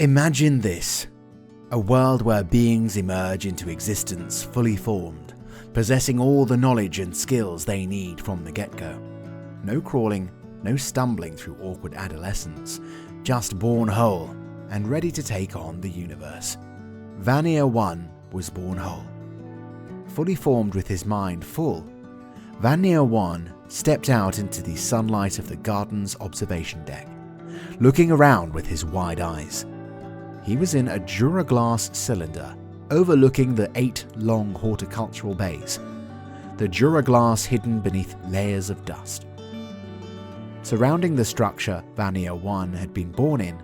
Imagine this. A world where beings emerge into existence fully formed, possessing all the knowledge and skills they need from the get-go. No crawling, no stumbling through awkward adolescence, just born whole and ready to take on the universe. Vaneer-One was born whole. Fully formed with his mind full, Vaneer-One stepped out into the sunlight of the garden's observation deck, looking around with his wide eyes. He was in a Duraglass cylinder overlooking the 8 long horticultural bays, the Duraglass hidden beneath layers of dust. Surrounding the structure Vaneer-One had been born in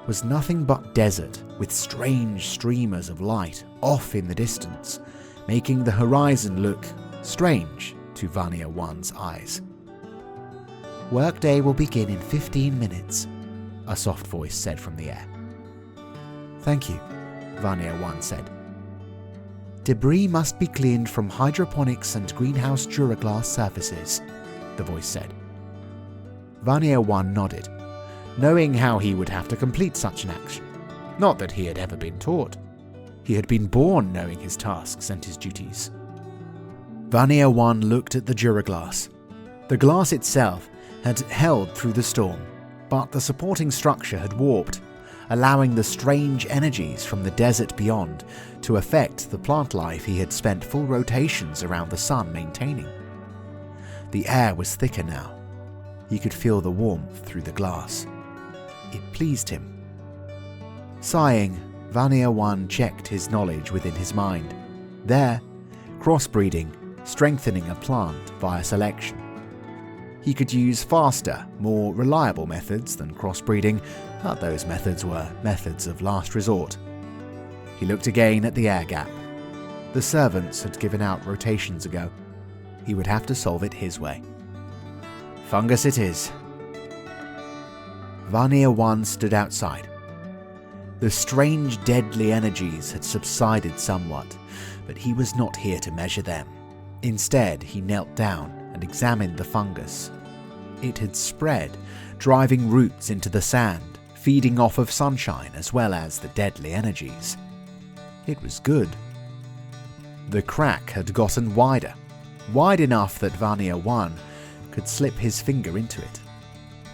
was nothing but desert with strange streamers of light off in the distance, making the horizon look strange to Vaneer-One's eyes. "Workday will begin in 15 minutes, a soft voice said from the air. "Thank you," Vaneer-One said. "Debris must be cleaned from hydroponics and greenhouse Duraglass surfaces," the voice said. Vaneer-One nodded, knowing how he would have to complete such an action. Not that he had ever been taught. He had been born knowing his tasks and his duties. Vaneer-One looked at the Duraglass. The glass itself had held through the storm, but the supporting structure had warped, allowing the strange energies from the desert beyond to affect the plant life he had spent full rotations around the sun maintaining. The air was thicker now. He could feel the warmth through the glass. It pleased him. Sighing, Vaneer-One checked his knowledge within his mind. There, crossbreeding, strengthening a plant via selection. He could use faster, more reliable methods than crossbreeding, but those methods were methods of last resort. He looked again at the air gap. The servants had given out rotations ago. He would have to solve it his way. Fungus it is. Vaneer-One stood outside. The strange deadly energies had subsided somewhat, but he was not here to measure them. Instead, he knelt down and examined the fungus. It had spread, driving roots into the sand, feeding off of sunshine as well as the deadly energies. It was good. The crack had gotten wider, wide enough that Vaneer-One could slip his finger into it.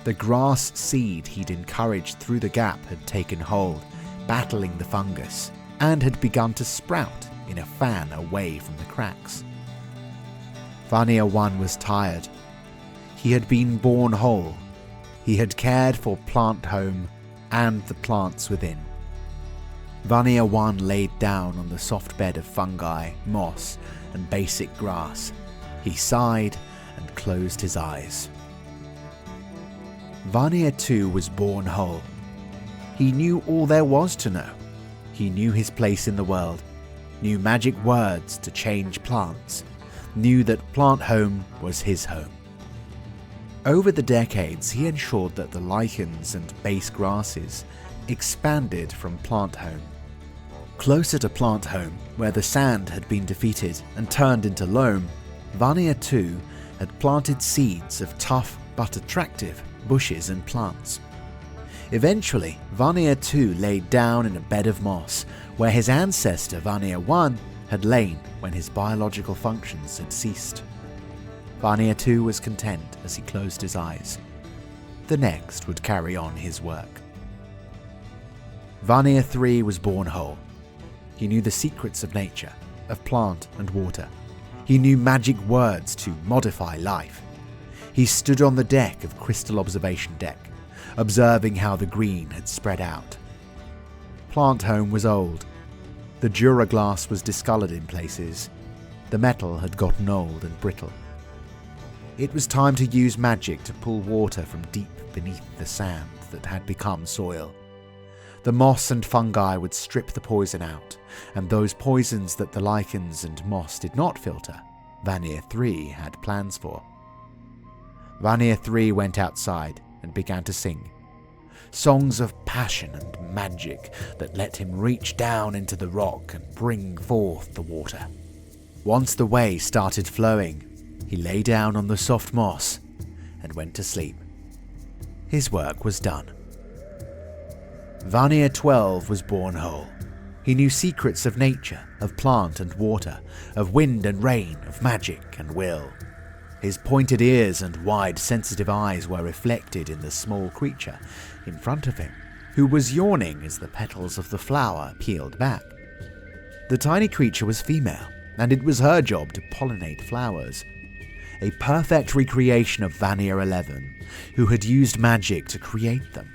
The grass seed he'd encouraged through the gap had taken hold, battling the fungus, and had begun to sprout in a fan away from the cracks. Vaneer-One was tired. He had been born whole. He had cared for plant home and the plants within. Vaneer-One laid down on the soft bed of fungi, moss, and basic grass. He sighed and closed his eyes. Vaneer-Two was born whole. He knew all there was to know. He knew his place in the world, knew magic words to change plants, knew that plant home was his home. Over the decades, he ensured that the lichens and base grasses expanded from plant home. Closer to plant home, where the sand had been defeated and turned into loam, Vaneer-Two had planted seeds of tough but attractive bushes and plants. Eventually, Vaneer-Two laid down in a bed of moss, where his ancestor Vaneer-One had lain when his biological functions had ceased. Vaneer-Two was content as he closed his eyes. The next would carry on his work. Vaneer-Three was born whole. He knew the secrets of nature, of plant and water. He knew magic words to modify life. He stood on the deck of Crystal Observation Deck, observing how the green had spread out. Plant home was old. The Duraglass was discolored in places. The metal had gotten old and brittle. It was time to use magic to pull water from deep beneath the sand that had become soil. The moss and fungi would strip the poison out, and those poisons that the lichens and moss did not filter, Vaneer-Three had plans for. Vaneer-Three went outside and began to sing. Songs of passion and magic that let him reach down into the rock and bring forth the water. Once the way started flowing, he lay down on the soft moss and went to sleep. His work was done. Vaneer-12 was born whole. He knew secrets of nature, of plant and water, of wind and rain, of magic and will. His pointed ears and wide, sensitive eyes were reflected in the small creature in front of him, who was yawning as the petals of the flower peeled back. The tiny creature was female, and it was her job to pollinate flowers. A perfect recreation of Vaneer-11, who had used magic to create them.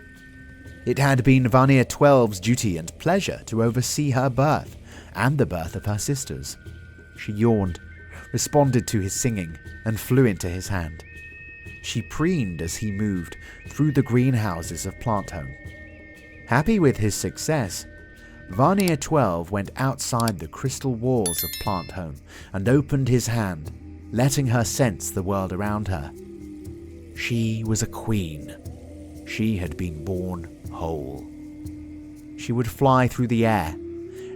It had been Vaneer-12's duty and pleasure to oversee her birth and the birth of her sisters. She yawned, responded to his singing, and flew into his hand. She preened as he moved through the greenhouses of Plant Home. Happy with his success, Vaneer-12 went outside the crystal walls of Plant Home and opened his hand, letting her sense the world around her. She was a queen. She had been born whole. She would fly through the air,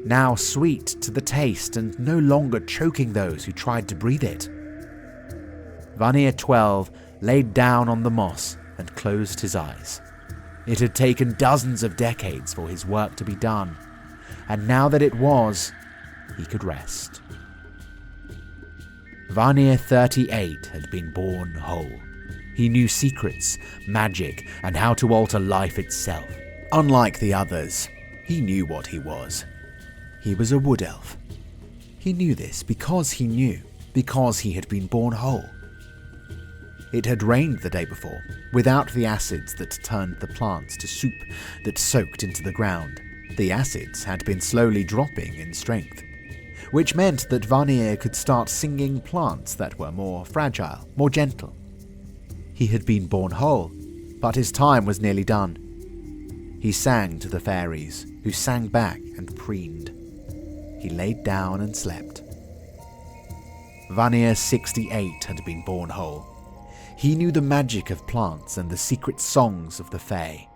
now sweet to the taste and no longer choking those who tried to breathe it. Vaneer-12 laid down on the moss and closed his eyes. It had taken dozens of decades for his work to be done, and now that it was, he could rest. Vaneer-38 had been born whole. He knew secrets, magic, and how to alter life itself. Unlike the others, he knew what he was. He was a Wood Elf. He knew this because he knew, because he had been born whole. It had rained the day before, without the acids that turned the plants to soup that soaked into the ground. The acids had been slowly dropping in strength, which meant that Vaneer could start singing plants that were more fragile, more gentle. He had been born whole, but his time was nearly done. He sang to the fairies, who sang back and preened. He laid down and slept. Vaneer-68 had been born whole. He knew the magic of plants and the secret songs of the Fae.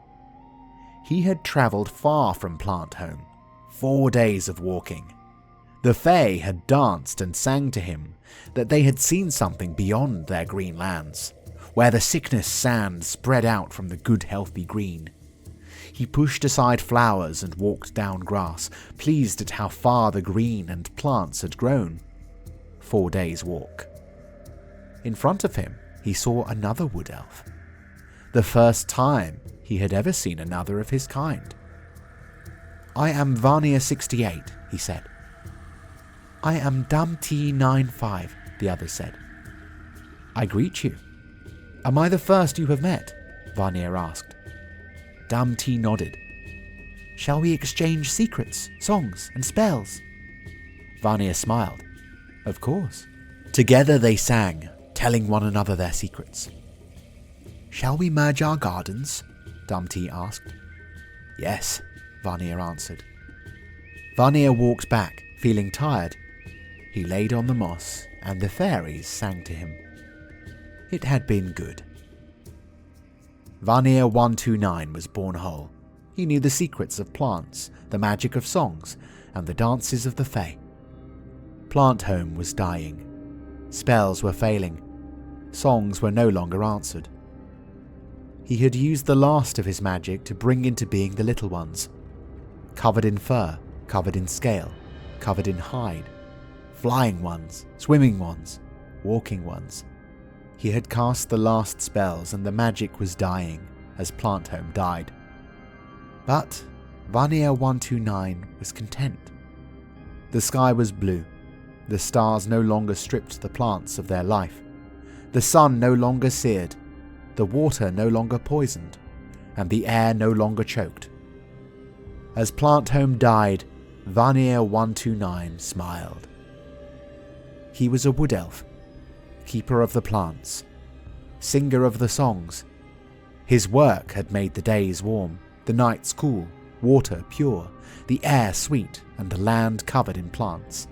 He had travelled far from Plant Home, 4 days of walking. The Fae had danced and sang to him that they had seen something beyond their green lands, where the sickness sand spread out from the good healthy green. He pushed aside flowers and walked down grass, pleased at how far the green and plants had grown. 4 days' walk. In front of him, he saw another Wood Elf. The first time he had ever seen another of his kind. "I am Vaneer-68, he said. "I am Dum-Tee-95, the other said. "I greet you. Am I the first you have met?" Vaneer asked. Dum-Tee nodded. "Shall we exchange secrets, songs, and spells?" Vaneer smiled. "Of course." Together they sang, telling one another their secrets. "Shall we merge our gardens?" Dum-Tee asked. "Yes," Vaneer answered. Vaneer walked back, feeling tired. He laid on the moss, and the fairies sang to him. It had been good. Vaneer-One-Two-Nine was born whole. He knew the secrets of plants, the magic of songs, and the dances of the Fae. Plant Home was dying. Spells were failing. Songs were no longer answered. He had used the last of his magic to bring into being the little ones. Covered in fur, covered in scale, covered in hide. Flying ones, swimming ones, walking ones. He had cast the last spells and the magic was dying as Plant Home died. But Vaneer-One-Two-Nine was content. The sky was blue. The stars no longer stripped the plants of their life. The sun no longer seared. The water no longer poisoned. And the air no longer choked. As Plant Home died, Vaneer-One-Two-Nine smiled. He was a Wood Elf, keeper of the plants, singer of the songs. His work had made the days warm, the nights cool, water pure, the air sweet, and the land covered in plants.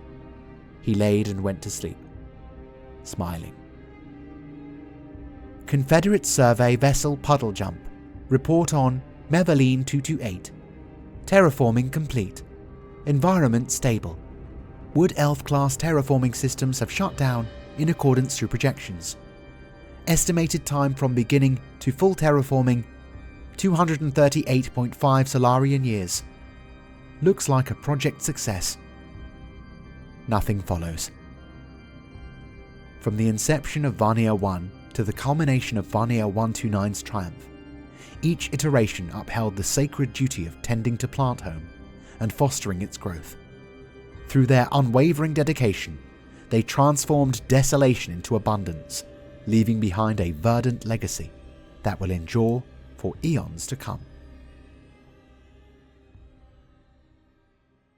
He laid and went to sleep, smiling. Confederate Survey Vessel Puddle Jump. Report on Mesmerizing. Terraforming complete. Environment stable. Wood Elf class terraforming systems have shut down in accordance to projections. Estimated time from beginning to full terraforming 238.5 Solarian years. Looks like a project success. Nothing follows. From the inception of Vaneer-1 to the culmination of Vaneer-One-Two-Nine's triumph, each iteration upheld the sacred duty of tending to plant home and fostering its growth. Through their unwavering dedication, they transformed desolation into abundance, leaving behind a verdant legacy that will endure for eons to come.